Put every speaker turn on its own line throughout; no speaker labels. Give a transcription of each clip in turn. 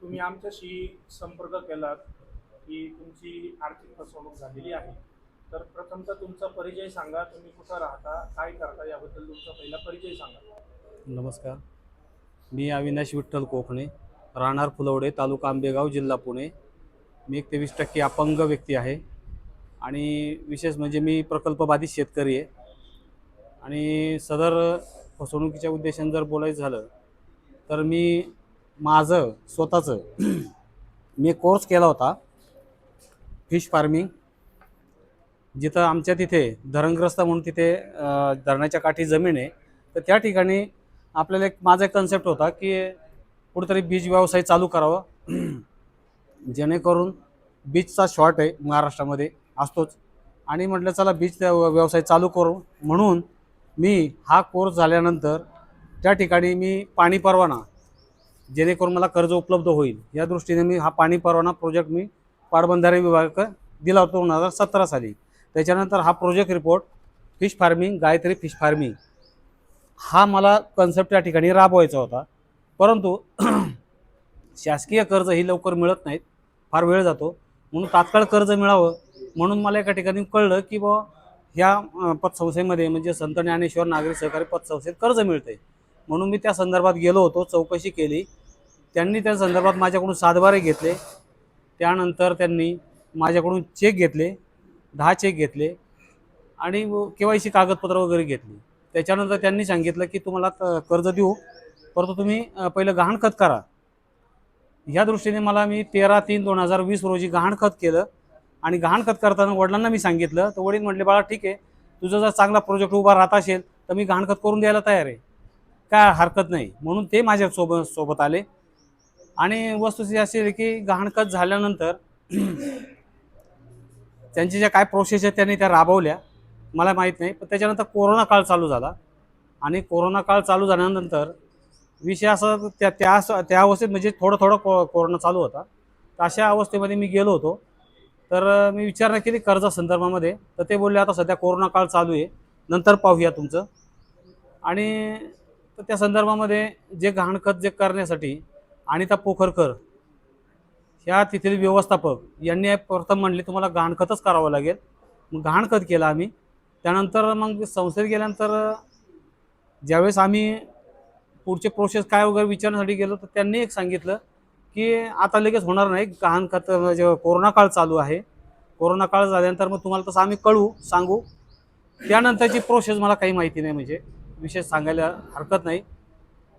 तुम्ही आमच्याशी संपर्क केलात की तुमची आर्थिक फसवणूक झालेली आहे. तर प्रथमतः तुमचा परिचय सांगा, तुम्ही कुठं राहता, काय करता, याबद्दल तुमचा पहिला परिचय सांगा.
नमस्कार. मी अविनाश विठ्ठल कोकणे, राहणार फुलवडे, तालुका आंबेगाव, जिल्हा पुणे. मी एक 23% अपंग व्यक्ती आहे आणि विशेष म्हणजे मी प्रकल्पबाधित शेतकरी आहे. आणि सदर फसवणुकीच्या उद्देशाने जर बोलायचं झालं तर मी माझं स्वतःचं मी कोर्स केला होता फिश फार्मिंग, जिथं आमच्या तिथे धरणग्रस्त म्हणून तिथे धरणाच्या काठी जमीन आहे. तर त्या ठिकाणी आपल्याला माझा एक कन्सेप्ट होता की कुठेतरी बीज व्यवसाय चालू करावा जेणेकरून बीजचा शॉर्ट आहे महाराष्ट्रामध्ये असतोच. आणि म्हटलं चला बीज व्यवसाय चालू करू म्हणून मी हा कोर्स झाल्यानंतर त्या ठिकाणी मी पाणी परवाना, जेणेकरून मला कर्ज उपलब्ध होईल या दृष्टीने मी हा पाणी परवाना प्रोजेक्ट मी पाटबंधारे विभागाकडे दिला होता 2017 साली. त्याच्यानंतर हा project report fish farming, Gayatri fish farming हा मला कन्सेप्ट त्या ठिकाणी राबवायचा होता. परंतु शासकीय कर्ज ही लवकर मिळत नाहीत, फार वेळ जातो. म्हणून तात्काळ कर्ज मिळावं म्हणून मला एका ठिकाणी कळलं की बुवा ह्या पतसंस्थेमध्ये म्हणजे संत ज्ञानेश्वर नागरी सहकारी पतसंस्थेत कर्ज मिळते. म्हणून मी त्या संदर्भात गेलो होतो, चौकशी केली. त्यांनी त्या संदर्भात माझ्याकडून सातबारे घेतले. त्यानंतर त्यांनी माझ्याकडून चेक घेतले, 10 चेक घेतले आणि KYC कागदपत्र वगैरे घेतली. त्याच्यानंतर त्यांनी सांगितलं की तुम्हाला कर्ज देऊ, परंतु तुम्ही पहिलं गहाणखत करा. ह्या दृष्टीने मी 13/3/2020 रोजी गहाणखत केलं. आणि गहाणखत करताना वडिलांना मी सांगितलं, तर वडील म्हटले बाळा ठीक आहे, तुझा जर चांगला प्रोजेक्ट उभा राहत असेल तर मी गहाणखत करून द्यायला तयार आहे, काय हरकत नाही. म्हणून ते माझ्या सोबत आले. आणि वस्तुस्थिती अशी आहे की गहाणखत झाल्यानंतर त्यांची ज्या काय प्रोसेस आहेत त्यांनी त्या राबवल्या, मला माहीत नाही. पण त्याच्यानंतर कोरोना काळ चालू झाला आणि कोरोना काळ चालू झाल्यानंतर विषय असा त्या अवस्थेत म्हणजे थोडं कोरोना चालू होता. तर अशा अवस्थेमध्ये मी गेलो होतो. तर मी विचारणा केली कर्जासंदर्भामध्ये, तर ते बोलले आता सध्या कोरोना काळ चालू आहे, नंतर पाहूया तुमचं. आणि त्या संदर्भामध्ये जे गहाणखत जे करण्यासाठी अनिता पोखरकर ह्या तिथील व्यवस्थापक यांनी प्रथम म्हणले तुम्हाला गहाणखतच करावं लागेल. मग गहाणखत केलं आम्ही. त्यानंतर मग संस्थेत गेल्यानंतर ज्यावेळेस आम्ही पुढचे प्रोसेस काय वगैरे विचारण्यासाठी गेलो, तर त्यांनी एक सांगितलं की आता लगेच होणार नाही, गहाणखत म्हणजे कोरोना काळ चालू आहे. कोरोना काळ झाल्यानंतर मग तुम्हाला तसं आम्ही सांगू. त्यानंतरची प्रोसेस मला काही माहिती नाही, म्हणजे विशेष सांगायला हरकत नाही.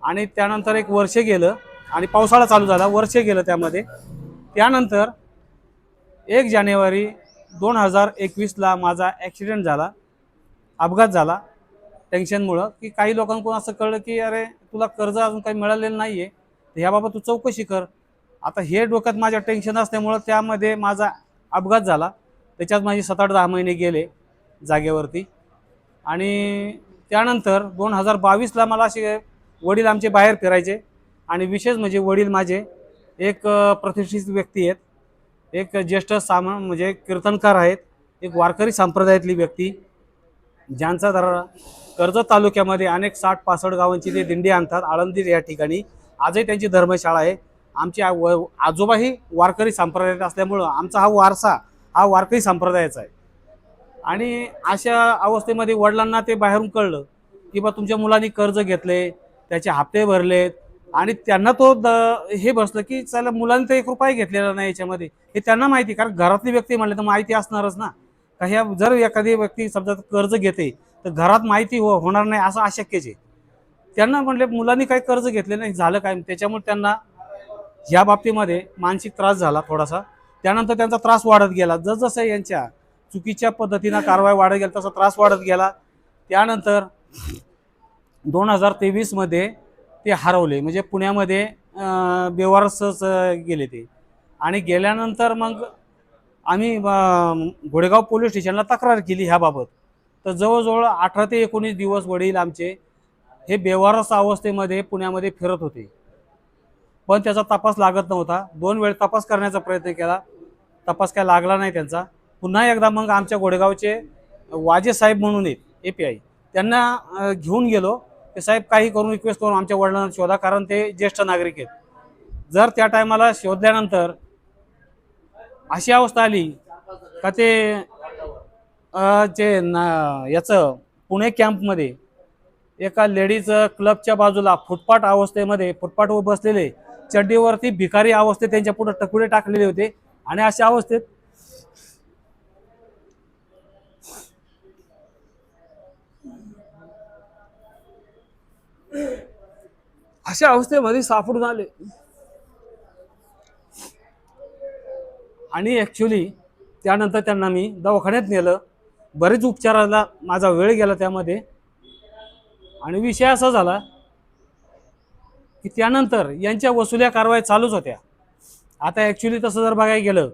आणि त्यानंतर एक वर्ष गेलं आणि पावसाळा चालू झाला, वर्ष गेलं त्यामध्ये. त्यानंतर 1 जानेवारी 2021ला माझा ॲक्सिडेंट झाला, अपघात झाला. टेन्शनमुळं की काही लोकांकडून असं कळलं की अरे तुला कर्ज अजून काही मिळालेलं नाही आहे, तर ह्याबाबत तू चौकशी कर. आता हे डोक्यात माझ्या टेन्शन असल्यामुळं त्यामध्ये माझा अपघात झाला. त्याच्यात माझे 7-8-10 महिने गेले जागेवरती. आणि त्यानंतर 2022ला मला असे वडील आमचे बाहेर फिरायचे. आणि विशेष म्हणजे वडील माझे एक प्रतिष्ठित व्यक्ती आहेत, एक ज्येष्ठ म्हणजे कीर्तनकार आहेत, एक वारकरी संप्रदायातली व्यक्ती, ज्यांचा दर कर्जत तालुक्यामध्ये अनेक 60-65 गावांची ते दिंडी आणतात. आळंदी या ठिकाणी आजही त्यांची धर्मशाळा आहे. आमचे आजोबाही वारकरी संप्रदायात असल्यामुळं आमचा हा वारसा हा वारकरी संप्रदायाचा आहे. आणि अशा अवस्थेमध्ये वडिलांना ते बाहेरून कळलं की बा तुमच्या मुलांनी कर्ज घेतले, त्याचे हप्ते भरलेत. आणि त्यांना हे बसलं की चला मुलांनी तर 1 रुपया घेतलेला नाही याच्यामध्ये, हे त्यांना माहिती. कारण घरातली व्यक्ती म्हणले तर माहिती असणारच ना. का ह्या जर एखादी व्यक्ती समजा कर्ज घेते तर घरात माहिती होणार नाही असं अशक्यच आहे. त्यांना म्हणले मुलांनी काही कर्ज घेतले नाही, झालं काय. त्याच्यामुळे त्यांना ह्या बाबतीमध्ये मानसिक त्रास झाला थोडासा. त्यानंतर त्यांचा त्रास वाढत गेला, जसजसं यांच्या चुकीच्या पद्धतीनं कारवाई वाढत गेला तसा त्रास वाढत गेला. त्यानंतर 2023मध्ये ते हरवले, म्हणजे पुण्यामध्ये बेवारसच गेले ते. आणि गेल्यानंतर मग आम्ही घोडेगाव पोलीस स्टेशनला तक्रार केली ह्याबाबत. तर जवळजवळ 18 ते 19 दिवस वडील आमचे हे बेवारस अवस्थेमध्ये पुण्यामध्ये फिरत होते, पण त्याचा तपास लागत नव्हता. 2 वेळ तपास करण्याचा प्रयत्न केला, तपास काय लागला नाही त्यांचा. पुन्हा एकदा मग आमच्या घोडेगावचे वाजे साहेब म्हणून आहेत API, त्यांना घेऊन गेलो. ते साहेब काही करून रिक्वेस्ट करून आमच्या वडिलांना शोधा, कारण ते ज्येष्ठ नागरिक आहेत. जर त्या टायमाला शोधल्यानंतर अशी अवस्था आली का ते याचं पुणे कॅम्पमध्ये एका लेडीज क्लबच्या बाजूला फुटपाथवर बसलेले चड्डीवरती भिकारी अवस्थेत त्यांच्या पुढे टकुरे टाकलेले होते. आणि अशा अवस्थेमध्ये सापडून आले. आणि ॲक्च्युली त्यानंतर त्यांना मी दवाखान्यात नेलं. बरेच उपचाराला माझा वेळ गेला त्यामध्ये. आणि विषय असा झाला की त्यानंतर यांच्या वसुल्या कारवाई चालूच होत्या. आता ॲक्च्युली तसं जर बघायला गेलं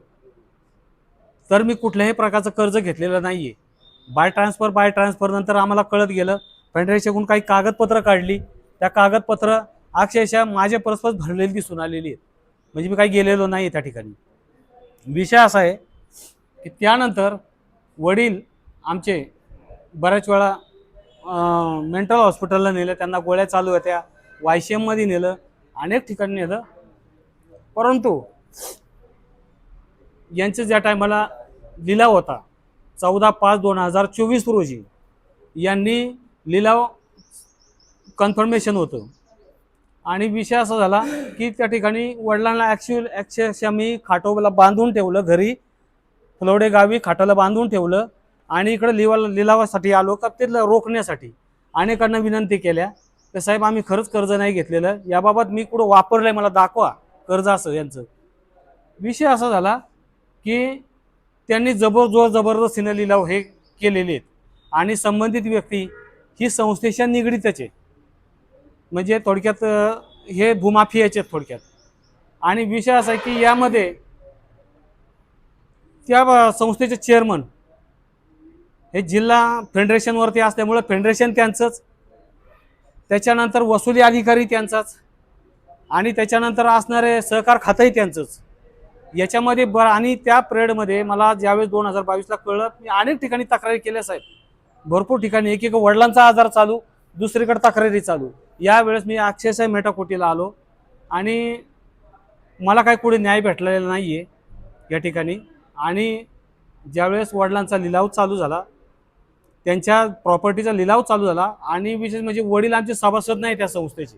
तर मी कुठल्याही प्रकारचं कर्ज घेतलेलं नाही आहे. बाय ट्रान्सफर नंतर आम्हाला कळत गेलं, फेडरेशनकडून काही कागदपत्र काढली. त्या कागदपत्र अक्षरशः माझे परस्पर भरलेली दिसून आलेली आहेत. म्हणजे मी काही गेलेलो नाही त्या ठिकाणी. विषय असा आहे की त्यानंतर वडील आमचे बऱ्याच वेळा मेंटल हॉस्पिटलला नेलं, त्यांना गोळ्या चालू होत्या, YCMमध्ये नेलं, अनेक ठिकाणी नेलं. परंतु यांचं ज्या टायमाला लिलाव होता 14/5/2024 रोजी यांनी लिलाव कन्फर्मेशन होतं. आणि विषय असा झाला की त्या ठिकाणी वडिलांना अक्षरशः मी खाटोला बांधून ठेवलं, घरी फलोडे गावी खाटाला बांधून ठेवलं. आणि इकडे लिलावासाठी आलो का ते रोखण्यासाठी अनेकांना विनंती केल्या तर साहेब आम्ही खरंच कर्ज नाही घेतलेलं, याबाबत मी कुठं वापरलंय मला दाखवा कर्ज असं यांचं. विषय असा झाला की त्यांनी जबरदस्तीने लिलाव हे केलेले आहेत. आणि संबंधित व्यक्ती ही संस्थेच्या निगडीतच आहे. म्हणजे थोडक्यात हे भूमाफियाचे आहेत थोडक्यात. आणि विषय असा आहे की यामध्ये त्या संस्थेचे चेअरमन हे जिल्हा फेडरेशनवरती असल्यामुळे फेडरेशन त्यांचंच, त्याच्यानंतर वसुली अधिकारी त्यांचाच, आणि त्याच्यानंतर असणारे सहकार खातंही त्यांचंच. याच्यामध्ये आणि त्या पिरियडमध्ये मला ज्यावेळेस 2022ला कळलं, मी अनेक ठिकाणी तक्रारी केल्या साहेब, भरपूर ठिकाणी. एक वडिलांचा आजार चालू, दुसरीकडे तक्रारी चालू. यावेळेस मी अक्षरशः मेटाकुटीला आलो आणि मला काही कुठे न्याय भेटलेला नाही आहे या ठिकाणी. आणि ज्यावेळेस वडिलांचा लिलाव चालू झाला, त्यांच्या प्रॉपर्टीचा लिलाव चालू झाला, आणि विशेष म्हणजे वडील आमचे सभासद नाही त्या संस्थेचे.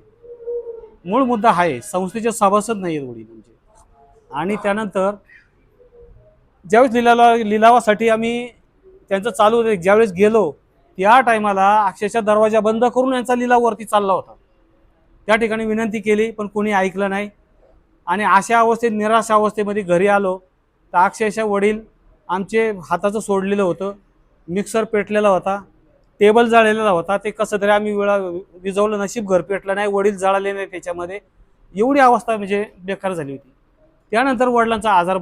मूळ मुद्दा आहे संस्थेचे सभासद नाही आहेत वडील आमचे. आणि त्यानंतर ज्यावेळेस लिलावासाठी आम्ही त्यांचं चालू होतं, ज्यावेळेस गेलो त्या टायमाला अक्षरशः दरवाजा बंद करून यांचा लिलाव वरती चालला होता. त्या ठिकाणी विनंती केली पण कोणी ऐकलं नाही. आणि अशा अवस्थेत निराश अवस्थेमध्ये घरी आलो तर अक्षरशः वडील आमचे हाताचं सोडलेलं होतं, मिक्सर पेटलेला होता, टेबल जळलेला होता. ते कसं तरी आम्ही विजवलं, नशीब घर पेटलं नाही, वडील जळाले नाही त्याच्यामध्ये. एवढी अवस्था म्हणजे बेकार झाली होती. त्यानंतर वडिलांचा आजार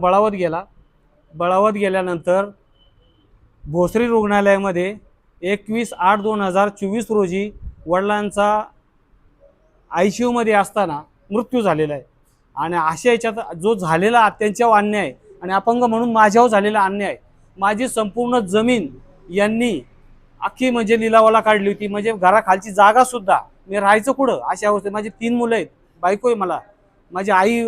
बळावत गेल्यानंतर भोसरी रुग्णालयामध्ये 21/8/2024 रोजी वडिलांचा ICUमध्ये असताना मृत्यू झालेला आहे. आणि अशा याच्यात जो झालेला त्यांच्यावर अन्याय आणि अपंग म्हणून माझ्यावर झालेला अन्याय, माझी संपूर्ण जमीन यांनी अख्खी म्हणजे लिलावाला काढली होती. म्हणजे घराखालची जागा सुद्धा, मी राहायचं कुठं अशा अवस्थेत. माझी 3 मुलं आहेत, बायको आहे मला, माझी आई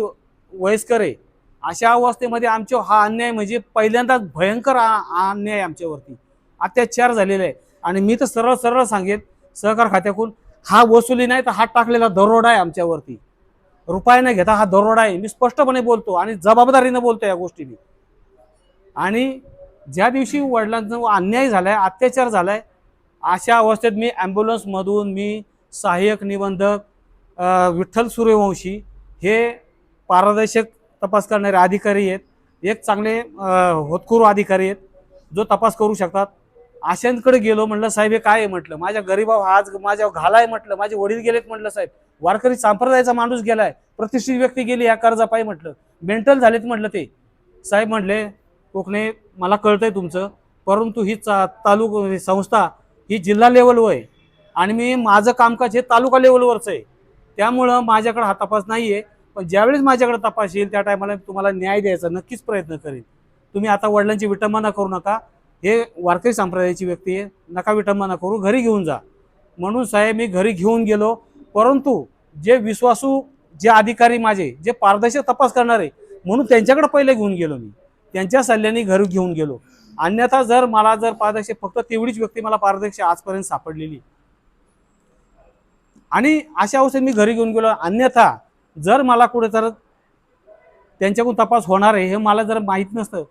वयस्कर आहे. अशा अवस्थेमध्ये आमच्या हा अन्याय म्हणजे पहिल्यांदाच भयंकर अन्याय आमच्यावरती, अत्याचार झालेला आहे. आणि मी तर सरळ सांगेन सहकार खात्याकडून हा वसुली नाही तर हा टाकलेला दरोडा आहे आमच्यावरती. रुपये न घेता हा दरोडा आहे. मी स्पष्टपणे बोलतो आणि जबाबदारीने बोलतो या गोष्टी मी. आणि ज्या दिवशी वडिलांचा अन्याय झालाय, अत्याचार झालाय, अशा अवस्थेत मी ॲम्ब्युलन्समधून मी सहाय्यक निबंधक विठ्ठल सूर्यवंशी हे पारदर्शक तपास करणारे अधिकारी आहेत, एक चांगले होतकरू अधिकारी आहेत जो तपास करू शकतात. अशांकडे गेलो, म्हटलं साहेब हे काय आहे, म्हटलं माझ्या गरीबाव आज माझ्या घालाय, म्हटलं माझे वडील गेलेत, म्हटलं साहेब वारकरी संप्रदायाचा माणूस गेलाय, प्रतिष्ठित व्यक्ती गेली या कर्जापायी, म्हटलं मेंटल झालेत, म्हटलं ते. साहेब म्हटले कोकणे मला कळतंय तुमचं, परंतु ही संस्था ही जिल्हा लेवलवर आहे आणि मी माझं कामकाज हे तालुका लेवलवरचं आहे. त्यामुळं माझ्याकडे हा तपास नाही आहे. पण ज्यावेळेस माझ्याकडे तपास येईल त्या टायमाला तुम्हाला न्याय द्यायचा नक्कीच प्रयत्न करेन. तुम्ही आता वडिलांची विटंबना करू नका, हे वारकरी संप्रदायाची व्यक्ती आहे, नका विटंबना करू, घरी घेऊन जा. म्हणून साहेब मी घरी घेऊन गेलो. परंतु जे विश्वासू जे अधिकारी माझे जे पारदर्शक तपास करणारे म्हणून त्यांच्याकडे पहिले घेऊन गेलो मी, त्यांच्या सल्ल्याने घरी घेऊन गेलो. अन्यथा जर मला जर पारदर्शक फक्त तेवढीच व्यक्ती मला पारदर्शक आजपर्यंत सापडलेली आणि अशा अवस्थेत मी घरी घेऊन गेलो. अन्यथा जर मला कुठे तर त्यांच्याकडून तपास होणार आहे हे मला जर माहीत नसतं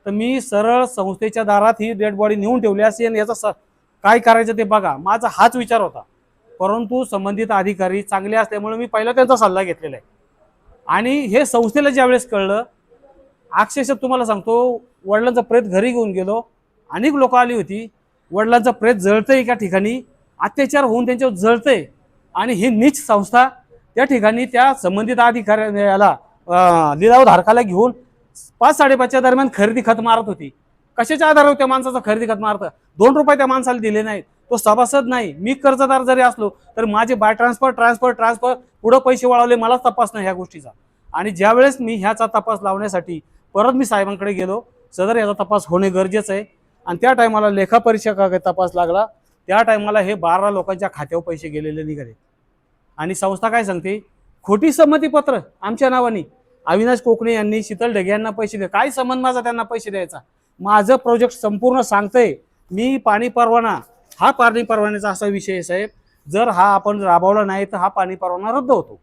तर मी सरळ संस्थेच्या दारात ही डेड बॉडी नेऊन ठेवली असती आणि याचा काय करायचं ते बघा, माझा हाच विचार होता. परंतु संबंधित अधिकारी चांगले असल्यामुळे मी पहिला त्यांचा सल्ला घेतलेला आहे. आणि हे संस्थेला ज्यावेळेस कळलं, अक्षरशः तुम्हाला सांगतो, वडिलांचा प्रेत घरी घेऊन गेलो, अनेक लोक आली होती, वडिलांचा प्रेत जळतंय एका ठिकाणी, अत्याचार होऊन त्यांच्यावर जळतंय आणि ही नीच संस्था त्या ठिकाणी त्या संबंधित अधिकाऱ्याला लिलाव धारकाला घेऊन 5-5:30च्या दरम्यान खरेदी खत मारत होती. कशाच्या आधारावर त्या माणसाचा खरेदी खत मारतं? 2 रुपये त्या माणसाला दिले नाहीत, तो सभासद नाही, मी कर्जदार जरी असलो तर माझे बाय ट्रान्सफर पुढे पैसे वळवले, मलाच तपास नाही ह्या गोष्टीचा. आणि ज्यावेळेस मी ह्याचा तपास लावण्यासाठी परत मी साहेबांकडे गेलो, सदर याचा तपास होणे गरजेचं आहे. आणि त्या टायमाला लेखापरीक्षकाकडे तपास लागला, त्या टायमाला हे 12 लोकांच्या खात्यावर पैसे गेलेले निघाले. आणि संस्था काय सांगते, खोटी संमतीपत्र आमच्या नावाने अविनाश कोकणे यांनी शीतल ढगे यांना पैसे दिले. काय संबंध माझा त्यांना पैसे द्यायचा? माझं प्रोजेक्ट संपूर्ण सांगतंय. मी पाणी परवाना, हा पाणी परवान्याचा असा विषय आहे साहेब, जर हा आपण राबवला नाही तर हा पाणी परवाना रद्द होतो.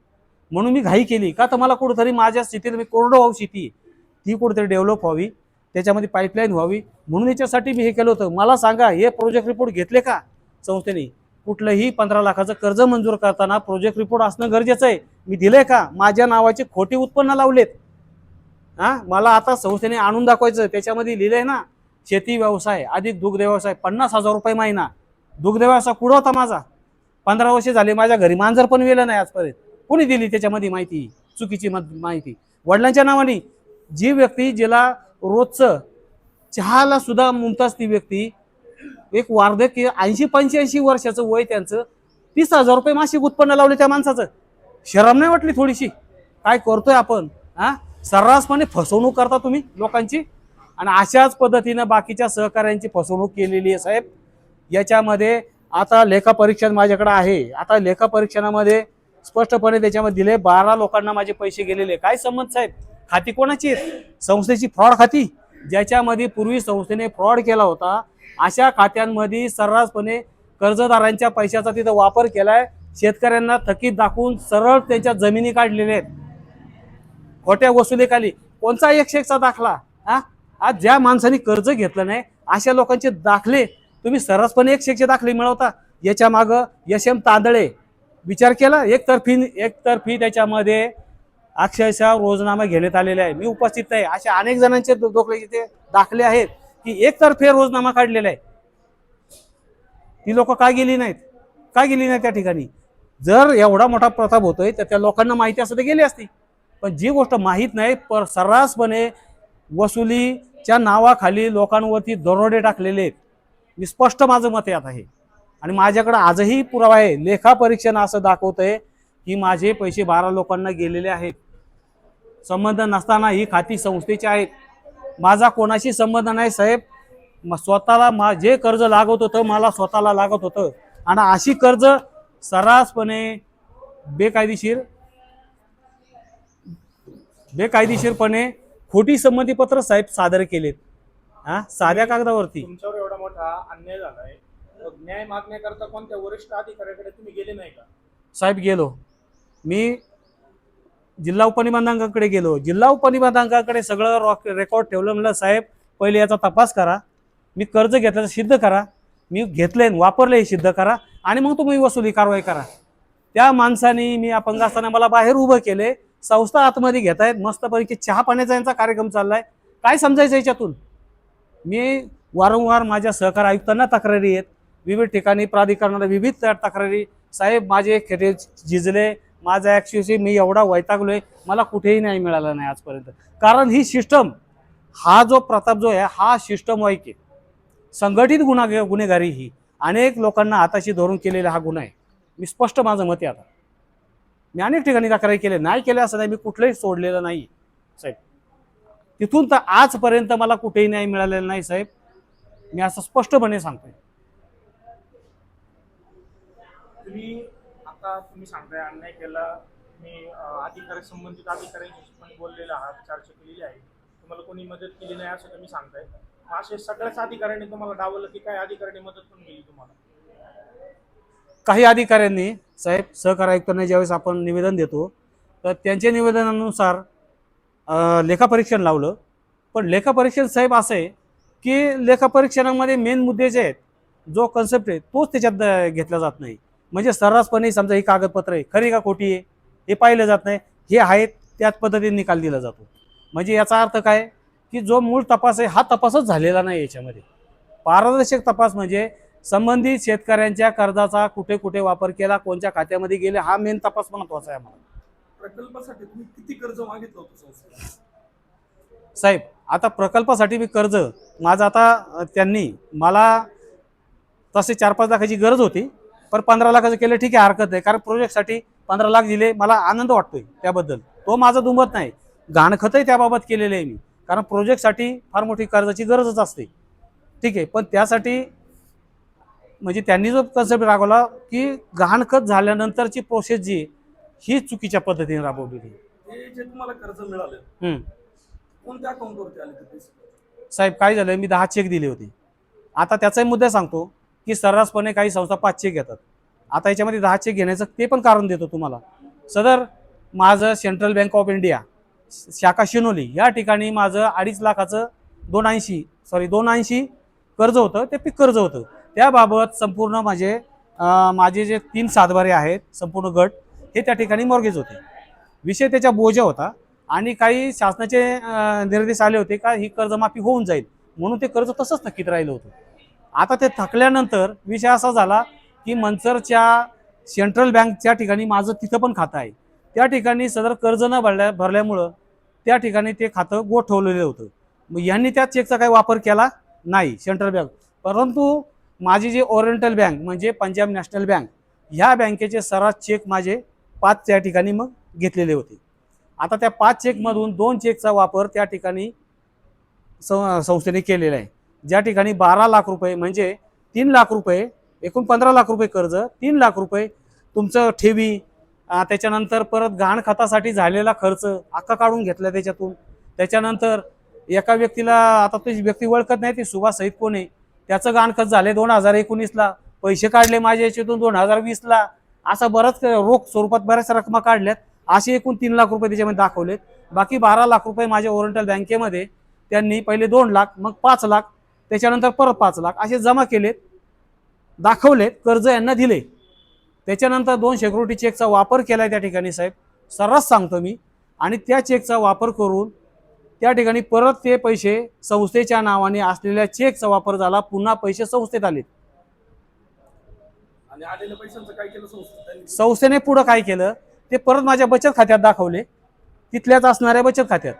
म्हणून मी घाई केली का तर मला कुठेतरी माझ्या स्थितीला, मी कोरडवाहू शेती ती कुठेतरी डेव्हलप व्हावी, त्याच्यामध्ये पाईपलाईन व्हावी, म्हणून याच्यासाठी मी हे केलं होतं. मला सांगा, हे प्रोजेक्ट रिपोर्ट घेतले का संस्थेने? कुठलंही 15 लाखाचं कर्ज मंजूर करताना प्रोजेक्ट रिपोर्ट असणं गरजेचं आहे. मी दिलंय का? माझ्या नावाचे खोटी उत्पन्न लावलेत. मला आता संस्थेने आणून दाखवायचं, त्याच्यामध्ये लिहिलंय ना, शेती व्यवसाय अधिक दुग्ध व्यवसाय 50,000 रुपये महिना. दुग्ध व्यवसाय कुठं होता माझा? 15 वर्ष झाले माझ्या घरी मांजर पण वेलं नाही आजपर्यंत. कोणी दिली त्याच्यामध्ये माहिती? चुकीची माहिती. वडिलांच्या नावाने जी व्यक्ती, जिला रोजचं चहाला सुद्धा मुमताज ती व्यक्ती, एक वार्धक्य 80-85 वर्षाचं वय, त्यांचं 30,000 रुपये मासिक उत्पन्न लावले त्या माणसाचं. शरम नाही वाटली थोडीशी? काय करतोय आपण? सर्रासपणे फसवणूक करता तुम्ही लोकांची, आणि अशाच पद्धतीनं बाकीच्या सहकाऱ्यांची फसवणूक केलेली आहे साहेब. याच्यामध्ये आता लेखापरीक्षण माझ्याकडे आहे. आता लेखापरीक्षणामध्ये स्पष्टपणे त्याच्यामध्ये दिले 12 लोकांना माझे पैसे गेलेले. काय संबंध साहेब? खाती कोणाची आहेत? संस्थेची फ्रॉड खाती, ज्याच्यामध्ये पूर्वी संस्थेने फ्रॉड केला होता. अशा खात्यांमध्ये सर्रासपणे कर्जदारांच्या पैशाचा तिथं वापर केलाय. शेतकऱ्यांना थकीत दाखवून सरळ त्यांच्या जमिनी काढलेल्या आहेत, खोट्या वसुलीखाली. कोणचा 101चा दाखला? आज ज्या माणसाने कर्ज घेतलं नाही अशा लोकांचे दाखले तुम्ही सर्रासपणे 101चे दाखले मिळवता. याच्या मागं यशम तांदळे विचार केला? एकतर्फी त्याच्यामध्ये अक्षरशः रोजनामा घेण्यात आलेले आहे. मी उपस्थित आहे. अशा अनेक जणांचे ते दाखले आहेत की एकतर्फे रोजनामा काढलेला आहे. ती लोक का गेली नाहीत? का गेली नाही त्या ठिकाणी? जर एवढा मोठा प्रताप होतोय तर त्या लोकांना माहिती असं तर गेली असती. पण जी गोष्ट माहीत नाही, पर सर्रासपणे वसुलीच्या नावाखाली लोकांवरती दरोडे टाकलेले आहेत. मी स्पष्ट माझं मत यात आहे आणि माझ्याकडे आजही पुरावा आहे. लेखापरीक्षण असं दाखवतंय की माझे पैसे 12 लोकांना गेलेले आहेत. संबंध नसताना ही खाती संस्थेची आहेत. माझा कोणाशी संबंध नाही साहेब. स्वतःला जे कर्ज लागत होतं मला स्वतःला लागत होतं, आणि अशी कर्ज सर्रासपणे बेकायदेशीरपणे खोटी संमतीपत्र साहेब सादर केलेत साध्या कागदावरती.
तुमच्यावर एवढा मोठा अन्याय झालाय, न्याय मागण्याकरता कोणत्या वरिष्ठ अधिकाऱ्याकडे तुम्ही गेले नाही का?
साहेब गेलो. मी जिल्हा उपनिबंधकांकडे गेलो. जिल्हा उपनिबंधकांकडे सगळं रेकॉर्ड ठेवलं. म्हणलं साहेब पहिले याचा तपास करा, मी कर्ज घेतल्याचं सिद्ध करा, मी घेतले वापरले हे सिद्ध करा, आणि मग तुम्ही वसुली कारवाई करा. त्या माणसाने, मी अपंग असताना मला बाहेर उभं केले. संस्था आतमध्ये घेत आहेत, मस्तपैकी चहा पाण्याचा यांचा कार्यक्रम चाललाय. काय समजायचं याच्यातून? मी वारंवार माझ्या सहकार आयुक्तांना तक्रारी आहेत, विविध ठिकाणी प्राधिकरणाला विविध तक्रारी. साहेब माझे खेटे झिजले, माझा ॲक्च्युअली मी एवढा वैतागलोय, मला कुठेही न्याय मिळाला नाही आजपर्यंत. कारण ही सिस्टम, हा जो प्रताप जो आहे हा सिस्टम वाईक आहे. संघटित गुन्हेगारी ही अनेक लोकांना हाताशी धरून केलेला हा गुन्हा आहे. मी स्पष्ट माझं मत आहे. आता मी अनेक ठिकाणी तक्रारी केले, नाही केले असं नाही, मी कुठलंही सोडलेलं नाही साहेब. तिथून तर आजपर्यंत मला कुठेही न्याय मिळालेला नाही साहेब, मी असं स्पष्टपणे सांगतोय.
तुम्ही सांगताय अन्याय केला, तुम्ही संबंधित अधिकाऱ्यांशी पण बोललेले आहात, चर्चा केलेली आहे, तुम्हाला कोणी मदत केली नाही असं तुम्ही सांगताय. असे सगळ्याच अधिकाऱ्यांनी तुम्हाला डावललं की काय अधिकाऱ्यांनी मदत पण केली तुम्हाला?
काही अधिकाऱ्यांनी साहेब, सहकार आयुक्तांना ज्यावेळेस आपण निवेदन देतो तर त्यांच्या निवेदनानुसार लेखापरीक्षण लावलं. पण लेखापरीक्षण साहेब असं आहे की लेखापरीक्षणामध्ये मेन मुद्दे जे आहेत, जो कन्सेप्ट आहे तोच त्याच्यात घेतला जात नाही. म्हणजे सर्रासपणे समजा ही कागदपत्र आहे खरी का खोटी आहे हे पाहिलं जात नाही. हे आहेत त्याच पद्धतीने निकाल दिला जातो. म्हणजे याचा अर्थ काय की जो मूळ तपास आहे हा तपासच झालेला नाही. याच्यामध्ये पारदर्शक तपास म्हणजे संबंधित शेतकऱ्यांच्या कर्जाचा कुठे कुठे वापर केला, कोणत्या खात्यामध्ये गेले, हा मेन तपास महत्वाचा आहे आम्हाला.
प्रकल्पासाठी तुम्ही किती कर्ज मागितलं होतं संस्थेला?
साहेब, आता प्रकल्पासाठी मी कर्ज माझं आता त्यांनी मला तसे 4-5 लाखाची गरज होती, पण 15 लाखाचं केलं ठीक आहे, हरकत नाही. कारण प्रोजेक्टसाठी 15 लाख दिले, मला आनंद वाटतोय त्याबद्दल, तो माझा दुमत नाही. गहाणखतही त्याबाबत केलेलं आहे मी, कारण प्रोजेक्टसाठी फार मोठी कर्जाची गरजच असते. ठीक आहे, पण त्यासाठी म्हणजे त्यांनी जो कन्सेप्ट राबवला की गहाणखत झाल्यानंतरची प्रोसेस जी आहे, ही चुकीच्या पद्धतीने राबवलेली आहे.
हे जे तुम्हाला कर्ज मिळालं कोणत्या अकाउंटवरती आले ते पैसे?
साहेब, काय झालं, मी 10 चेक दिले होते. आता त्याचाही मुद्दा सांगतो की सर्रासपणे काही संस्था 5 चेक घेतात. आता याच्यामध्ये 10 चेक घेण्याचं ते पण कारण देतो तुम्हाला. सदर माझं सेंट्रल बँक ऑफ इंडिया शाखा शिनोली या ठिकाणी माझं 2.5 लाखाचं 280 कर्ज होतं, ते पीक कर्ज होतं. त्याबाबत संपूर्ण माझे जे 3 सातबारे आहेत संपूर्ण गट हे त्या ठिकाणी मॉर्गेज होते. विषय त्याच्या बोजा होता आणि काही शासनाचे निर्देश आले होते का ही कर्जमाफी होऊन जाईल, म्हणून ते कर्ज तसंच थकीत राहिलं होतं. आता ते थकल्यानंतर विषय असा झाला की मंचरच्या सेंट्रल बँकच्या ठिकाणी माझं तिथं पण खातं आहे. त्या ठिकाणी सदर कर्ज न भरल्यामुळं त्या ठिकाणी ते खातं गोठवलेलं होतं. मग यांनी त्या चेकचा काही वापर केला नाही सेंट्रल बँक, परंतु माझी जी ओरिएंटल बँक म्हणजे पंजाब नॅशनल बँक ह्या बँकेचे सर्रास चेक माझे 5 त्या ठिकाणी मग घेतलेले होते. आता त्या 5 चेकमधून 2 चेकचा वापर त्या ठिकाणी संस्थेने केलेला आहे. ज्या ठिकाणी 12 लाख रुपये म्हणजे 3 लाख रुपये, एकूण 15 लाख रुपये कर्ज, 3 लाख रुपये तुमचं ठेवी, त्याच्यानंतर परत गहाणखतासाठी झालेला खर्च अख्खा काढून घेतला त्याच्यातून. त्याच्यानंतर एका व्यक्तीला, आता ती व्यक्ती ओळखत नाही, ती सुभाष सहित कोण आहे, त्याचं गहाणखत झाले 2019ला, पैसे काढले माझ्या याच्यातून 2020ला, असं बरंच रोख स्वरूपात बऱ्याच रकमा काढल्यात. असे एकूण 3 लाख रुपये त्याच्यामध्ये दाखवलेत. बाकी 12 लाख रुपये माझ्या ओरिएंटल बँकेमध्ये त्यांनी पहिले 2 लाख, मग 5 लाख, त्याच्यानंतर परत 5 लाख असे जमा केलेत, दाखवलेत, कर्ज यांना दिले. त्याच्यानंतर 2 सिक्युरिटी चेकचा वापर केलाय त्या ठिकाणी साहेब, सर्रास सांगतो मी. आणि त्या चेकचा वापर करून त्या ठिकाणी परत ते पैसे संस्थेच्या नावाने असलेल्या चेकचा वापर झाला, पुन्हा पैसे संस्थेत आले.
आणि आलेल्या पैशांचं काय केलं संस्थेने?
संस्थेने पुढं काय केलं ते परत माझ्या बचत खात्यात दाखवले, तिथल्याच असणाऱ्या बचत खात्यात.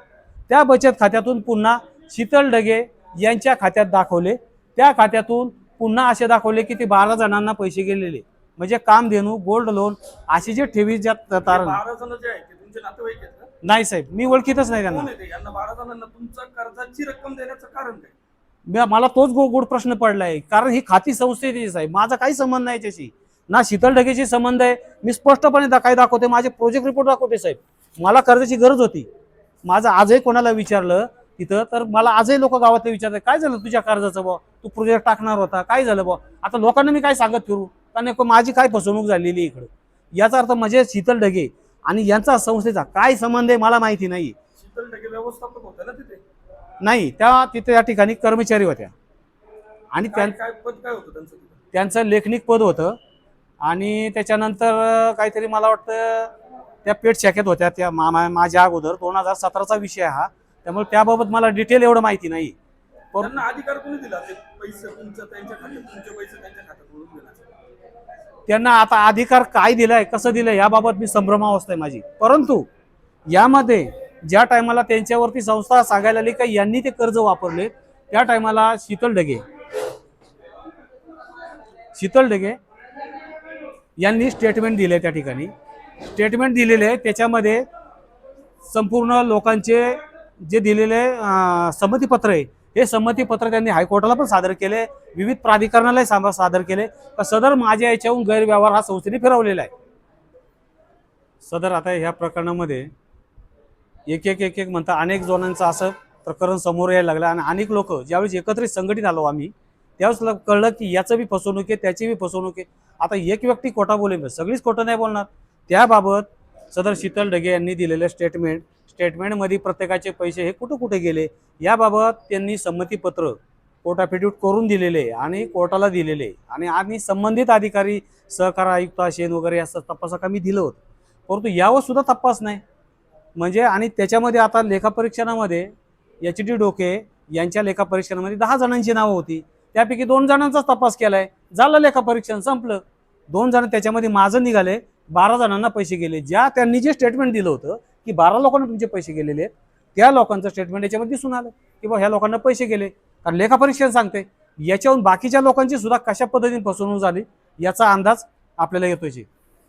त्या बचत खात्यातून पुन्हा शीतल ढगे यांच्या खात्यात दाखवले. त्या खात्यातून पुन्हा असे दाखवले की ते 12 जणांना पैसे गेलेले. म्हणजे कामधेनू, गोल्ड लोन असे जे ठेवी ज्या तारण.
12 जण जे आहेत ते तुमचे नातेवाईक आहेत का?
नाही साहेब, मी ओळखीतच नाही त्यांना.
कोण आहे ते? यांना 12 जणांना तुमच्या कर्जाची रक्कम देण्याचं कारण काय?
मला तोच गोड प्रश्न पडलाय, कारण ही खाती संस्थेची साहेब, माझा काही संबंध नाही त्याची, ना शीतल ढगेशी संबंध आहे. मी स्पष्टपणे काय दाखवते, माझे प्रोजेक्ट रिपोर्ट दाखवते साहेब. मला कर्जाची गरज होती. माझं आजही कोणाला विचारलं तिथं तर मला आजही लोक गावातले विचारतात काय झालं तुझ्या कर्जाचं बुवा, तू प्रोजेक्ट टाकणार होता, काय झालं बुवा. आता लोकांना मी काय सांगत फिरू, कारण माझी काय फसवणूक झालेली इकडं. याचा अर्थ म्हणजे शीतल ढगे आणि यांचा संस्थेचा काय संबंध आहे मला माहिती नाही.
शीतल ढगे व्यवस्थापक होते ना तिथे?
नाही, तिथे त्या ठिकाणी कर्मचारी होत्या आणि
काय पद काय होतं त्यांचं?
त्यांचं लेखनिक पद होतं. आणि त्याच्यानंतर काहीतरी मला वाटतं त्या पेठ शाखेत होत्या त्या माझ्या अगोदर. 2017चा विषय हा, त्यामुळे त्याबाबत मला डिटेल एवढं माहिती नाही.
त्यांना अधिकार कोणी दिला ते पैसे तुमच्या त्यांच्या खात्यात, तुमचे पैसे त्यांच्या खात्यात ओढून देण्याचा?
त्यांना आता अधिकार काय दिलाय, कसं दिलंय याबाबत मी संभ्रमावस्था आहे माझी. परंतु यामध्ये ज्या टायमाला त्यांच्यावरती संस्था सांगायला आली का यांनी ते कर्ज वापरले, त्या टायमाला शीतल ढगे यांनी स्टेटमेंट दिले. त्या ठिकाणी स्टेटमेंट दिलेले, त्याच्यामध्ये संपूर्ण लोकांचे जे दिलेले संमतीपत्र आहे, हे संमतीपत्र त्यांनी हायकोर्टाला पण सादर केले, विविध प्राधिकरणालाही सादर केले. सदर माझ्या याच्याहून गैरव्यवहार हा संस्थेने फिरवलेला आहे. सदर आता ह्या प्रकरणामध्ये एक एक एक एक म्हणता अनेक जणांचं असं प्रकरण समोर यायला लागलं आणि अनेक लोक ज्यावेळेस एकत्रित संघटित आलो आम्ही त्यावेळेस कळलं की याचं बी फसवणूक आहे, त्याची बी फसवणूक आहे. आता एक व्यक्ती खोटा बोलेल, सगळीच खोटं नाही बोलणार. त्याबाबत सदर शीतल ढगे यांनी दिलेलं स्टेटमेंटमध्ये प्रत्येकाचे पैसे हे कुठं कुठे गेले याबाबत त्यांनी संमतीपत्र कोर्ट ॲफिडेविट करून दिलेले आणि कोर्टाला दिलेले आणि संबंधित अधिकारी सहकार आयुक्त असेल वगैरे असं तपासाक आम्ही दिलं होतं. परंतु यावर सुद्धा तपास नाही. म्हणजे आणि त्याच्यामध्ये आता लेखापरीक्षणामध्ये HD डोके यांच्या लेखापरीक्षणामध्ये 10 जणांची नावं होती. त्यापैकी 2 जणांचाच तपास केलाय, झालं लेखापरीक्षण संपलं. 2 जण त्याच्यामध्ये माझं निघाले, 12 जणांना पैसे गेले. त्यांनी जे स्टेटमेंट दिलं होतं की 12 लोकांना तुमचे पैसे गेलेले आहेत, त्या लोकांचं स्टेटमेंट याच्यामध्ये दिसून आलं की बा ह्या लोकांना पैसे गेले. कारण लेखापरीक्षण सांगते. याच्याहून बाकीच्या लोकांची सुद्धा कशा पद्धतीने फसवणूक झाली याचा अंदाज आपल्याला येतोय.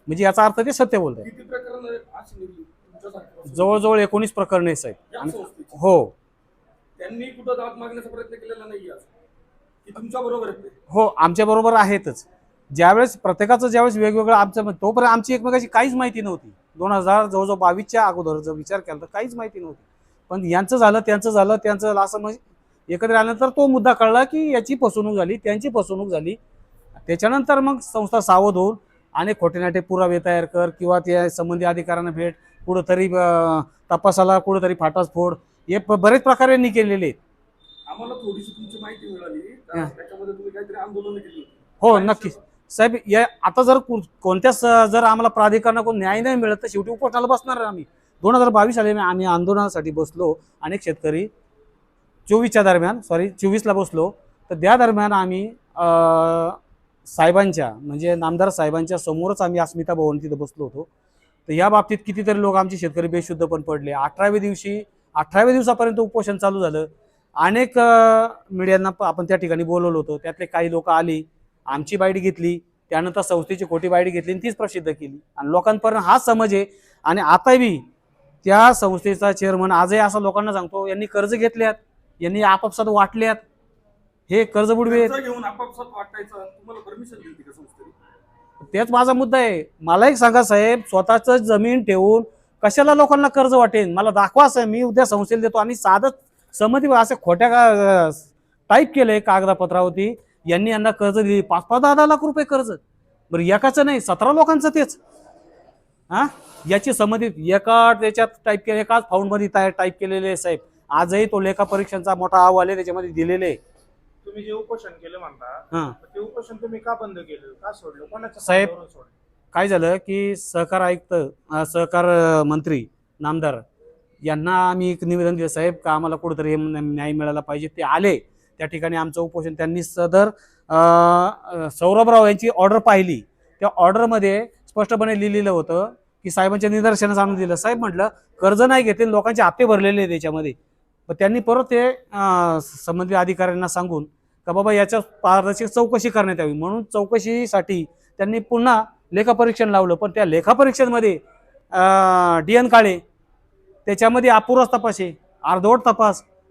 म्हणजे याचा अर्थ ते सत्य बोलत आहे.
किती प्रकरण अशी निघली तुमच्यासारखं?
जवळजवळ 19 प्रकरणे आहेत साहेब.
या संस्थेची.
हो
त्यांनी कुठं दाद मागण्याचा प्रयत्न केलेला नाही आज की तुमच्या बरोबर आहेत ते?
हो, आमच्या बरोबर आहेतच. ज्यावेळेस प्रत्येकाचं ज्यावेळेस वेगवेगळं आमचं तोपर्यंत आमची एकमेकाची काहीच माहिती नव्हती. 2000 जवळजवळ 22च्या अगोदर जर विचार केला तर काहीच माहिती नव्हती. पण यांचं झालं त्यांचं झालं असं म्हणजे एकत्र आल्यानंतर तो मुद्दा कळला की याची फसवणूक झाली, त्यांची फसवणूक झाली. त्याच्यानंतर मग संस्था सावध होऊन अनेक खोटेनाटे पुरावे तयार कर किंवा त्या संबंधित अधिकाऱ्यांना भेट, कुठंतरी तपासाला कुठंतरी फाटाच फोड, हे बरेच प्रकार यांनी केलेले आहेत.
आम्हाला थोडीशी तुमची माहिती मिळाली त्याच्यामध्ये तुम्ही काहीतरी आंदोलन केली होती.
हो नक्कीच साहेब. आता जर कोणत्याच जर आम्हाला प्राधिकरणाकडून न्याय नाही मिळत तर शेवटी उपोषणाला बसणार आम्ही. 2022 साली आम्ही आंदोलनासाठी बसलो. अनेक शेतकरी 24ला बसलो. तर त्या दरम्यान आम्ही साहेबांच्या म्हणजे नामदार साहेबांच्या समोरच आम्ही अस्मिता भवन तिथं बसलो होतो. तर या बाबतीत कितीतरी लोक आमचे शेतकरी बेशुद्ध पण पडले. 18व्या दिवसापर्यंत उपोषण चालू झालं. अनेक मीडियांना आपण त्या ठिकाणी बोलवलं होतं. त्यातले काही लोक आली, आमची बाईट घेतली, त्यानंतर संस्थेची खोटी बाईट घेतली आणि तीच प्रसिद्ध केली आणि लोकांपर्यंत हा समज आहे. आणि आता बी त्या संस्थेचा चेअरमन आजही असं लोकांना सांगतो यांनी कर्ज घेतल्यात, यांनी आपापसात वाटल्यात, हे कर्ज बुडवे.
कर्ज घेऊन आपापसात वाटायचं तुम्हाला परमिशन दिली का संस्थेने?
तेच माझा मुद्दा आहे. मला एक सांगा साहेब, स्वतःच जमीन ठेवून कशाला लोकांना कर्ज वाटेल? मला दाखवा साहेब, मी उद्या संस्थेला देतो. आणि साधं संमती असं खोट्या टाईप केलंय कागदापत्रावरती, यांनी यांना कर्ज दिली 5-5, 10-10 लाख रुपये कर्ज. बरं एकाचं नाही 17 लोकांचं तेच. याची संमती एका त्याच्यात टाईप केले, एकाच फाउंडमध्ये टाईप केलेले साहेब. आजही तो लेखा परीक्षांचा मोठा अहवाल आहे त्याच्यामध्ये दिलेले.
तुम्ही जे उपोषण केलं म्हणता ते उपोषण तुम्ही का बंद केलं, का सोडलं, कोणाच्या
साहेब,
सांगण्यावरून सोडलं?
काय झालं की सहकार आयुक्त सहकार मंत्री नामदार यांना आम्ही एक निवेदन दिलं साहेब का आम्हाला कुठेतरी न्याय मिळाला पाहिजे. ते आले त्या ठिकाणी आमचं उपोषण. त्यांनी सदर सौरभराव यांची ऑर्डर पाहिली. त्या ऑर्डरमध्ये स्पष्टपणे लिहिलेलं होतं की साहेबांच्या निदर्शनास आणून दिलं. साहेब म्हटलं कर्ज नाही घेतले, लोकांचे हप्ते भरलेले आहेत त्याच्यामध्ये. पण त्यांनी परत ते संबंधित अधिकाऱ्यांना सांगून का बाबा याच्या पारदर्शक चौकशी करण्यात यावी म्हणून चौकशीसाठी त्यांनी पुन्हा लेखापरीक्षण लावलं. पण त्या लेखापरीक्षणमध्ये DN काळे त्याच्यामध्ये अपुराच तपास आहे,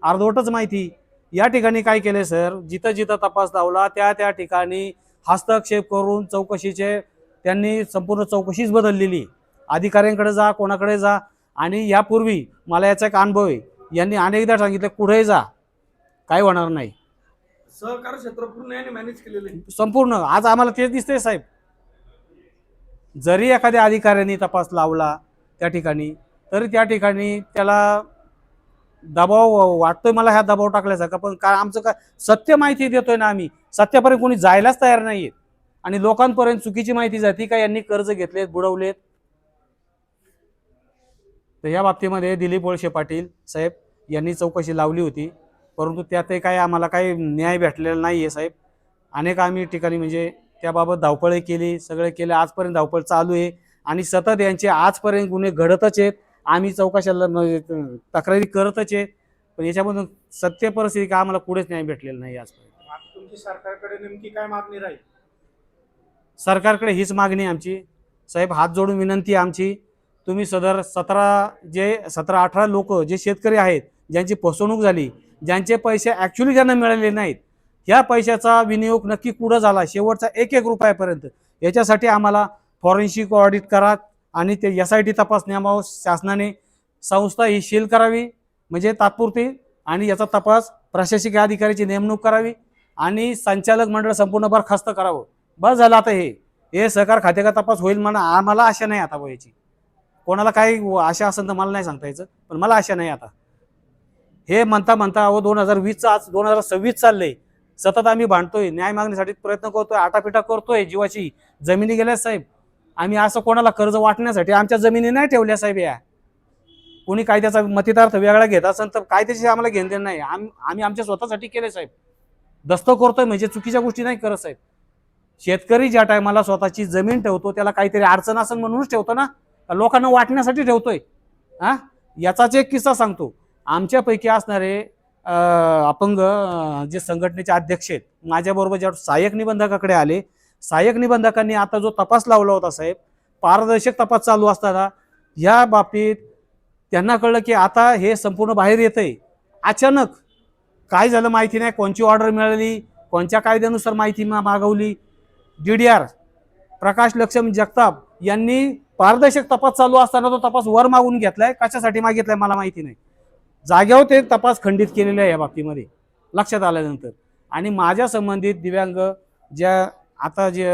अर्धवटच माहिती. या ठिकाणी काय केले सर, जिथं जिथं तपास लावला त्या ठिकाणी हस्तक्षेप करून चौकशीचे त्यांनी संपूर्ण चौकशीच बदललेली. अधिकाऱ्यांकडे जा, कोणाकडे जा. आणि यापूर्वी मला याचा एक अनुभव आहे, यांनी अनेकदा सांगितलं कुठेही जा, काय होणार नाही.
सहकार क्षेत्र पूर्ण याने मॅनेज केलेलं आहे
संपूर्ण. आज आम्हाला तेच दिसतंय साहेब. जरी एखाद्या अधिकाऱ्यांनी तपास लावला त्या ठिकाणी तरी त्या ठिकाणी त्याला दबाव वाटतोय मला, ह्या दबाव टाकल्यासारखा. पण काय आमचं काय सत्य माहिती देतोय ना आम्ही, सत्यापर्यंत कोणी जायलाच तयार नाहीये. आणि लोकांपर्यंत चुकीची माहिती जाती का यांनी कर्ज घेतलेत, बुडवलेत. तर या बाबतीमध्ये दिलीप वळसे पाटील साहेब यांनी चौकशी लावली होती, परंतु त्यातही काय आम्हाला काही न्याय भेटलेला नाही आहे साहेब. अनेक आम्ही ठिकाणी म्हणजे त्याबाबत धावपळही केली, सगळे केले. आजपर्यंत धावपळ चालू आहे आणि सतत यांचे आजपर्यंत गुन्हे घडतच आहेत. आम्ही चौकशाला तक्रारी करतच आहेत. पण याच्यामधून सत्य परिस्थिती का आम्हाला पुढेच न्याय भेटलेला नाही आजपर्यंत.
आता तुमची सरकारकडे नेमकी काय मागणी राहील?
सरकारकडे हीच मागणी आहे आमची साहेब, हात जोडून विनंती आहे आमची. तुम्ही सदर 17-18 लोक जे शेतकरी आहेत, ज्यांची फसवणूक झाली, ज्यांचे पैसे ॲक्च्युली ज्यांना मिळालेले नाहीत, ह्या पैशाचा विनियोग नक्की कुठं झाला शेवटचा 1-1 रुपयापर्यंत, याच्यासाठी आम्हाला फॉरेन्सिक ऑडिट करा. आणि ते SIT तपास नेमावं शासनाने संस्था ही शील करावी, म्हणजे तात्पुरती, आणि याचा तपास प्रशासकीय अधिकाऱ्याची नेमणूक करावी आणि संचालक मंडळ संपूर्ण बरखास्त करावं. बस झालं आता. हे सहकार खात्याचा तपास होईल म्हणा, आम्हाला आशा नाही आता व्हायची. कोणाला काही आशा असेल तर मला नाही सांगता यायचं, पण मला आशा नाही आता. हे म्हणता म्हणता 2020 आज 2026 चाललंय. सतत आम्ही भांडतोय, न्याय मागण्यासाठी प्रयत्न करतोय, आटापिटा करतोय जीवाची. जमिनी गेल्या साहेब. आम्ही असं कोणाला कर्ज वाटण्यासाठी आमच्या जमिनी नाही ठेवल्या साहेब. या कोणी कायद्याचा मतितार्थ वेगळा घेत असेल तर कायद्याची आम्हाला घेणं देणं नाही. आम्ही आमच्या स्वतःसाठी केले साहेब. दस्त करतोय म्हणजे चुकीच्या गोष्टी नाही करत साहेब. शेतकरी ज्या टायमाला स्वतःची जमीन ठेवतो त्याला काहीतरी अडचण असेल म्हणूनच ठेवतो ना, लोकांना वाटण्यासाठी ठेवतोय. याचाच एक किस्सा सांगतो. आमच्यापैकी असणारे अपंग जे संघटनेचे अध्यक्ष आहेत, माझ्याबरोबर जेव्हा सहाय्यक निबंधकाकडे आले, सहाय्यक निबंधकांनी आता जो तपास लावला होता साहेब, पारदर्शक तपास चालू असताना या बाबतीत त्यांना कळलं की आता हे संपूर्ण बाहेर येतंय. अचानक काय झालं माहिती नाही, कोणची ऑर्डर मिळाली, कोणत्या कायद्यानुसार माहिती मागवली. DDR प्रकाश लक्ष्मण जगताप यांनी पारदर्शक तपास चालू असताना तो तपास वर मागून घेतलाय. कशासाठी मागितलाय मला माहिती नाही. जागेवर ते तपास खंडित केलेला आहे या बाबतीमध्ये लक्षात आल्यानंतर. आणि माझ्या संबंधित दिव्यांग ज्या आता जे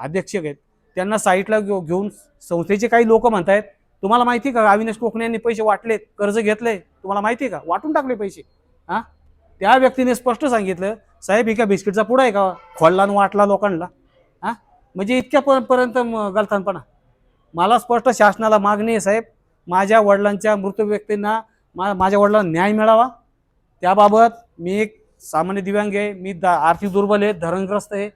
अध्यक्ष आहेत त्यांना साईटला घेऊन संस्थेचे काही लोक म्हणतायत, तुम्हाला माहिती का अविनाश कोकणे यांनी पैसे वाटलेत, कर्ज घेतले, तुम्हाला माहिती का, वाटून टाकले पैसे. त्या व्यक्तीने स्पष्ट सांगितलं, साहेब ही का बिस्किटचा पुडा आहे का, खोलला आणि वाटला लोकांना. म्हणजे इतक्यापर्यंत गलथानपणा. मला स्पष्ट शासनाला मागणी आहे साहेब, माझ्या वडिलांच्या मृत व्यक्तींना माझ्या वडिलांना न्याय मिळावा. त्याबाबत मी एक सामान्य दिव्यांग आहे, मी आर्थिक दुर्बल आहे, धरणग्रस्त आहे,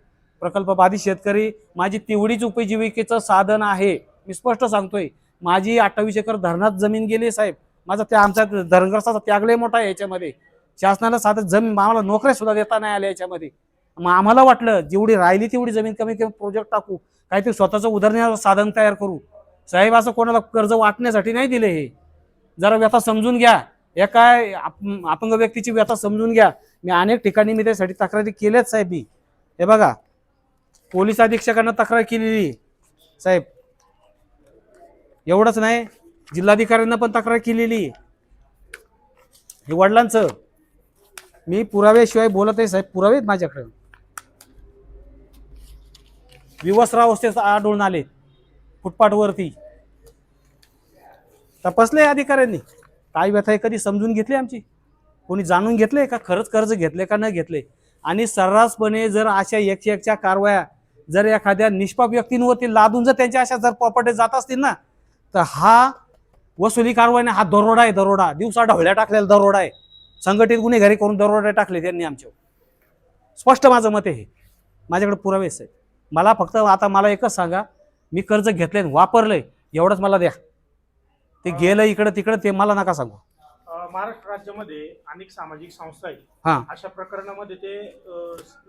प्रकल्प बाधित शेतकरी. माझी तेवढीच उपजीविकेचं साधन आहे. मी स्पष्ट सांगतोय, माझी 28 एकर धरणात जमीन गेली साहेब. माझा आमचा धरणग्रस्ताचा त्याग लय मोठा आहे याच्यामध्ये. शासनाला साधं जमीन आम्हाला नोकऱ्या सुद्धा देता नाही आल्या याच्यामध्ये. मग आम्हाला वाटलं जेवढी राहिली तेवढी जमीन कमी कमी प्रोजेक्ट टाकू, काहीतरी स्वतःचं उदरनिर्वाह साधन तयार करू. साहेब असं कोणाला कर्ज वाटण्यासाठी नाही दिले. हे जरा व्यथा समजून घ्या. हे काय अपंग व्यक्तीची व्यथा समजून घ्या. मी अनेक ठिकाणी मी त्यासाठी तक्रारी केल्याच साहेब. मी हे बघा, पोलीस अधीक्षकांना तक्रार केलेली साहेब. एवढंच नाही, जिल्हाधिकाऱ्यांना पण तक्रार केलेली. हे वडिलांचं मी पुराव्याशिवाय बोलत आहे साहेब, पुरावे आहेत माझ्याकडे. विवस्त्र अवस्थेत आढळून आले फुटपाथवरती. तपासले अधिकाऱ्यांनी, काय व्यथा आहे कधी समजून घेतली आमची, कोणी जाणून घेतले का खरंच कर्ज घेतले का न घेतले. आणि सर्रासपणे जर अशा 101च्या कारवाया जर एखाद्या निष्पाप व्यक्तींवरती लादून जर त्यांच्या अशा जर प्रॉपर्टी जात असतील ना, तर हा वसुली कारवाईने हा दरोडा आहे. दरोडा, दिवसा ढवळ्या टाकलेला दरोडा आहे. संघटित गुन्हेगारी करून दरोडे टाकले त्यांनी आमच्यावर. स्पष्ट माझं मत आहे. माझ्याकडे पुरावे आहेत. मला फक्त आता मला एकच सांगा, मी कर्ज घेतले वापरलंय एवढंच मला द्या. ते गेलं इकडं तिकडं ते मला नका सांगू.
महाराष्ट्र राज्यामध्ये अनेक सामाजिक संस्था आहेत. अशा प्रकरणामध्ये ते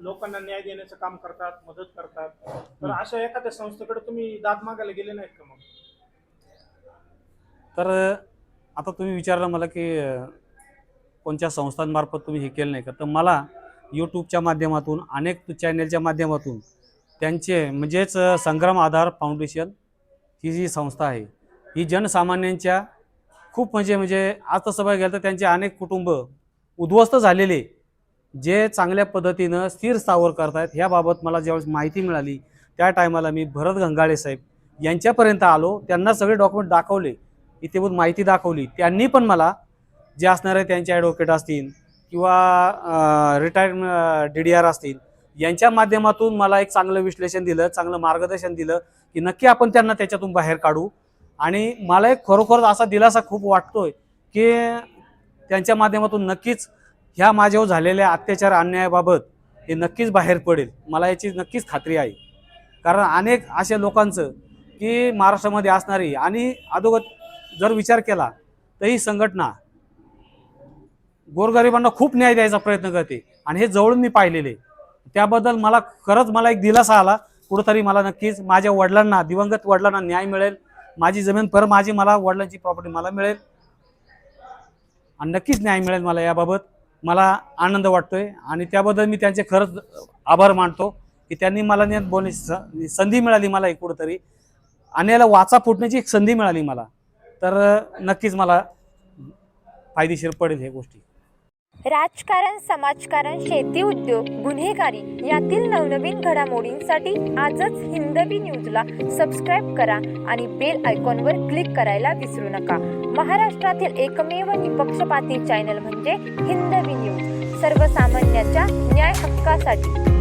लोकांना न्याय देण्याचं काम करतात, मदत करतात. तर अशा एखाद्या संस्थेकडे तुम्ही दाद मागायला गेले नाहीत का मग?
तर आता तुम्ही विचारलं मला की कोणत्या संस्थांमार्फत तुम्ही हे केलं नाही का, तर मला यूट्यूबच्या माध्यमातून, अनेक चॅनेलच्या माध्यमातून त्यांचे म्हणजेच संग्राम आधार फाउंडेशन ही जी संस्था आहे, ही जनसामान्यांच्या खूप म्हणजे आज तसं बघायला गेलं तर त्यांचे अनेक कुटुंब उद्ध्वस्त झालेले जे चांगल्या पद्धतीनं स्थिर स्थावर करतायत. ह्याबाबत मला ज्यावेळेस माहिती मिळाली त्या टायमाला मी भरत गंगाळे साहेब यांच्यापर्यंत आलो. त्यांना सगळे डॉक्युमेंट दाखवले, इथेबूत माहिती दाखवली. त्यांनी पण मला जे असणारे त्यांचे ॲडव्होकेट असतील किंवा रिटायर्ड DDR असतील यांच्या माध्यमातून मला एक चांगलं विश्लेषण दिलं, चांगलं मार्गदर्शन दिलं की नक्की आपण त्यांना त्याच्यातून बाहेर काढू. आणि मला एक खरोखर असा दिलासा खूप वाटतोय की त्यांच्या माध्यमातून नक्कीच ह्या माझ्यावर झालेल्या अत्याचार अन्यायाबाबत हे नक्कीच बाहेर पडेल. मला याची नक्कीच खात्री आहे. कारण अनेक अशा लोकांचं की महाराष्ट्रामध्ये असणारी, आणि अगोदर जर विचार केला तर ही संघटना गोरगरिबांना खूप न्याय द्यायचा प्रयत्न करते. आणि हे जवळून मी पाहिलेले. त्याबद्दल मला खरंच मला एक दिलासा आला. कुठंतरी मला नक्कीच माझ्या वडिलांना, दिवंगत वडिलांना न्याय मिळेल. माझी जमीन मला वडिलांची प्रॉपर्टी मला मिळेल आणि नक्कीच न्याय मिळेल. मला याबाबत मला आनंद वाटतोय आणि त्याबद्दल मी त्यांचे खरंच आभार मानतो की त्यांनी मला बोलण्याची संधी मिळाली मला एक कुठंतरी. आणि याला वाचा फुटण्याची एक संधी मिळाली मला, तर नक्कीच मला फायदेशीर पडेल हे गोष्टी.
राजकारण, समाजकारण, शेती, उद्योग, गुन्हेगारी यातील नवनवीन घडामोडींसाठी आजच हिंदवी न्यूजला सबस्क्राईब करा आणि बेल आयकॉनवर क्लिक करायला विसरू नका. महाराष्ट्रातील एकमेव निपक्षपाती चॅनल म्हणजे हिंदवी न्यूज, सर्वसामान्यांच्या न्याय हक्कासाठी.